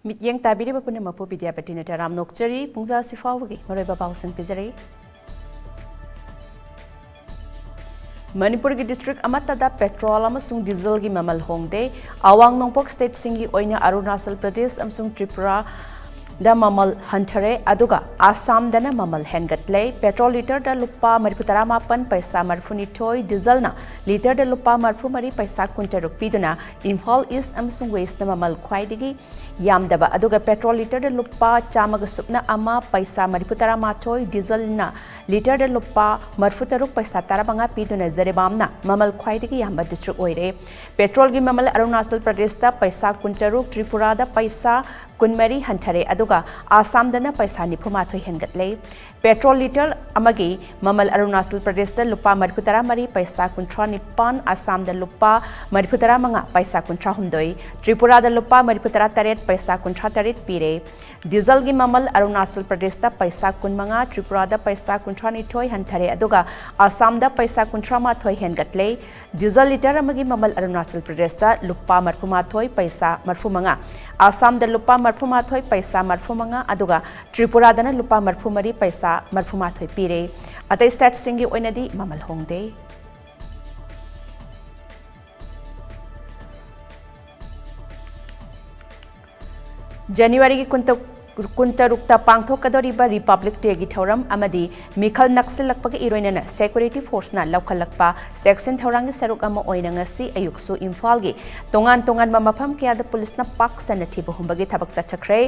Mityang tabiri ba puna mapu BIDYAPATI na taram nokchari pungza sifawagi maroy babaw sang pizari. Manipuri district amatada petrol amasung diesel gi mamal hongde awang nongpok state singi oina Arunachal Pradesh amsung Tripura da mamal hantare aduga Assam dana mamal hengatle petrol liter da lupa mariputara mapan paisa marfuni toy diesel na liter da lupa marfu mari paisa kuntaruk piduna Imphal East amsung West na mamal khwaidigi yamdaba aduga petrol liter da lupa chamaga supna ama paisa mariputara matoy diesel na liter da lupa marfutaruk paisa tarabanga piduna zarebamna mamal khwaidigi yamba district oire petrol gi mamal Arunachal Pradesh da paisa kuntaruk Tripura da paisa kunmari hantare aduga Assam dana paisa nipumathoi hengatle petrol liter amagi mamal Arunachal Pradesh da lupa mariputara mari paisa kuntra nipan Assam da lupa mariputara manga paisa kuntra humdoi Tripura da lupa mariputara taret paisa kuntra taret pire diesel gi mamal Arunachal Pradesh da paisa kunmanga Tripura da paisa kuntra nithoi hantare aduga Assam da paisa kuntra mathoi hengatle diesel liter amagi mamal Arunachal Pradesh da lupa marpumathoi paisa marfumanga Assam da lupa marfumathoi paisa marfumanga aduga Tripura dana lupa marfumari paisa marfumathoi pire atai state singi oinadi mamal hongde January gi kuntarukta pangthokadoriba Republic Day gi thoram amadi mikhal naksilakpagi iroinana security force na laukalakpa section thorangi saruk ama oina ngasi ayuksu Imphal gi tongan mafam kya da police na pak sanati bohumbagi thabak chathakre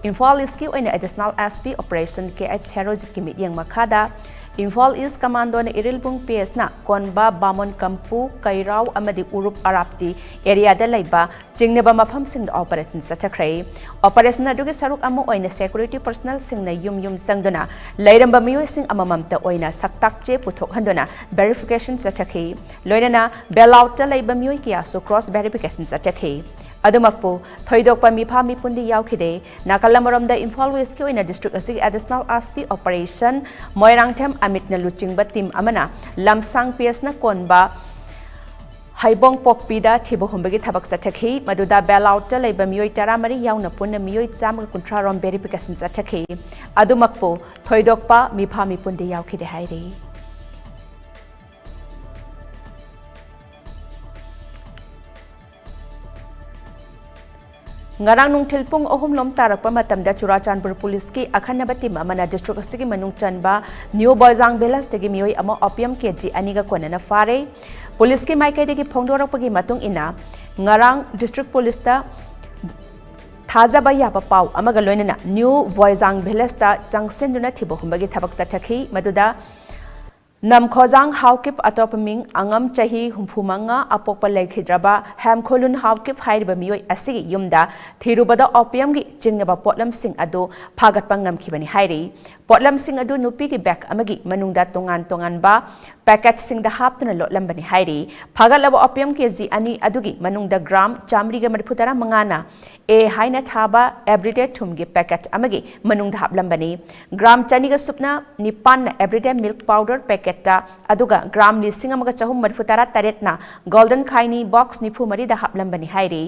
Imphal East ki oina additional SP operation KH Herojit ki midyang makhada Imphal East Commando na Irilbung PS na Konba Bamon Kampu Kairao amadi Urup Arapti area da laiba jingneba mafam sing operation chathakre operation adugi saruk ama oina security personnel sing na yum sangdona lairamba miyoi sing amamamta oina saktakche puthok handona verification chathakhi loinana bailout ta laiba miyoi kya so cross verification chathakhi adumakpu thoidokpa mipa mipundi yaukhide nakalamoramda Imphal West ki oina district asigi additional SP operation moirangthem amit na luchingba team amana lamsang PS na konba haibong pokpida thibo humbagi thabak chathakhi maduda bailout ta leiba miyoi taramari yauna punna miyoi chamaga kuntra rom verification chathakhi adumakpu thoidokpa mipa mipundi yaukhide hairi ngarang nungthil pung ohum lom tarakpa matamda Churachandpur police ki akhanaba team amana district asigi manung chanba new boyjang belas tegi miyoi ama opium kg aniga konana fare police ki maikai degi phongdorakpagi matung ina ngarang district police ta thajaba yaba pau amaga loinana new boyjang belas ta changsenduna thibo humbagi thabak chathakhi maduda Namkhojang Haukip atopaming angam chahi humphumanga apokpa lekhidraba hamkholun Haukip hairiba miyoi asigi yumda thirubada opium gi jingnaba potlam sing adu phagatpa ngamkhibani hairi potlam sing adu nupi gi bag amagi manungda tongan ba packet sing da haptuna lotlambani hairi phagalaba opium kg ani adugi manungda gram chamri ga marphutara mangana e haina thaba everyday thumgi packet amagi manungda haplambani gram chani ga supna nipan everyday milk powder packet ta aduga gram lising amaga chahum marphutara taretna golden khaini box nifu mari da haplambani hairi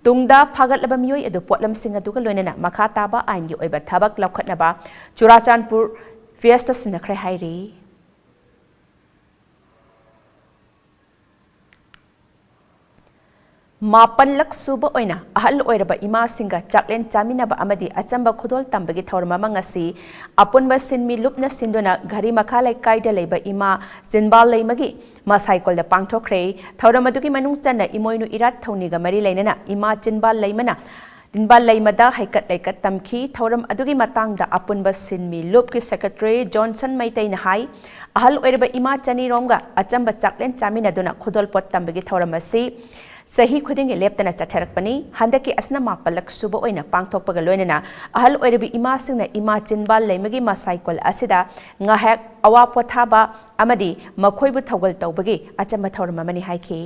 tungda phagalaba miyoi adu potlam sing aduga loinana makha taba ain gi oiba thabak laukhatnaba Churachandpur fiesta sinakre hairi Mapan lak suba oina ahal oiraba ima singa chaklen chaminaba amadi achamba khodol tambagi thorma mangasi apunba sinmi lupna sindona gari makhalai kaida leiba ima sinbal leimagi ma cycle da pangthokre thoramadugui manung channa imoinu irat thoniga mari leinana ima chinbal leimana Dinbal Laimada haikat laikat tamki thoram adugi matangda apunba sinmi lupki secretary Johnson Maitai na hai ahal oiraba ima chani romga achamba chaklen chamina duna khodol pot tambagi thoramasi Sahi khuding leptana chatharakpani handaki asna mapalak suba oina pangthokpaga loinana ahal oirabi ima singna ima chinbal leimagi ma cycle asida ngahak awa pothaba amadi makhoibu thogal tawbagi achamba thoramamani haiki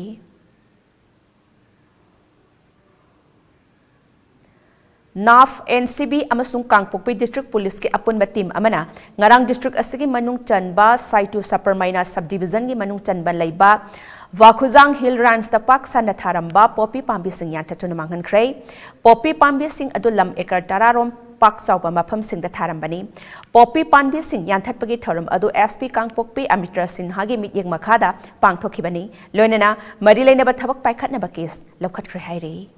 NAF, NCB amasung Kangpokpi District Police ki apunba team amana ngarang district asigi manung chanba Saitu Saparmaina subdivision gi manung chanba laiba Wakuzang Hill Ranch tapak sana tharamba popi pambi sing yan tatuna manghan kray popi pambi sing adulam ekar tararom pak sauba mafam sing da tharambani popi pambi sing yan thatpagi thorum adu SP Kangpokpi Amitra Sinha gi mityeng makhada pangthokibani loinana mari leina ba thabak paikhatna ba case lokhat kray hairi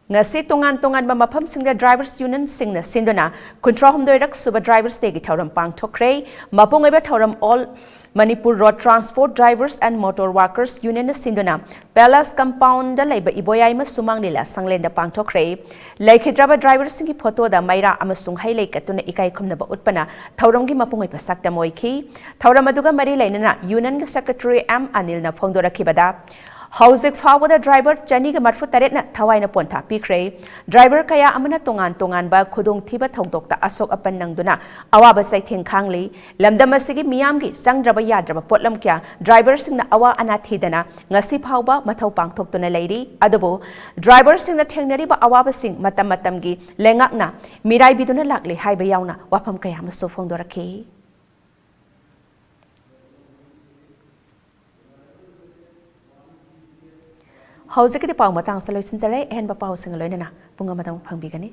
Ngasi tungan-tungan ba mafam singda drivers union singna sindona kuntra humdoirak suba drivers day gi thauram pangthokre mapung eba thauram all Manipur Road Transport Drivers and Motor Workers Union sindona Palace Compound da laiba iboyai ma sumang lila sanglenda pangthokre laikhidraba drivers singi photo da maira amasung hailai katuna ikai khumna ba utpana thauram gi mapung eba sakta moiki thauram aduga mari lainana union gi secretary M Anil na phongdorakhibada Hauzik fawada driver chani ga marfu taret na thawai na ponta pikre driver kaya amana tongan ba khudong thiba thongtok ta asok apan nangduna awa ba sai theng khangli lamdam asigi miyam gi sangdraba yadraba potlam kya driver sing na awa ana thidana ngasi phawba mathau pangthok tuna leiri adubo driver sing na thengnari ba awa ba sing matam gi lengak na mirai biduna lakle haiba yauna wafam kaya ma so phongdorakhi Hauzik di pau matang sa loisin sare en ba pau sing loinana punga matang pangbigani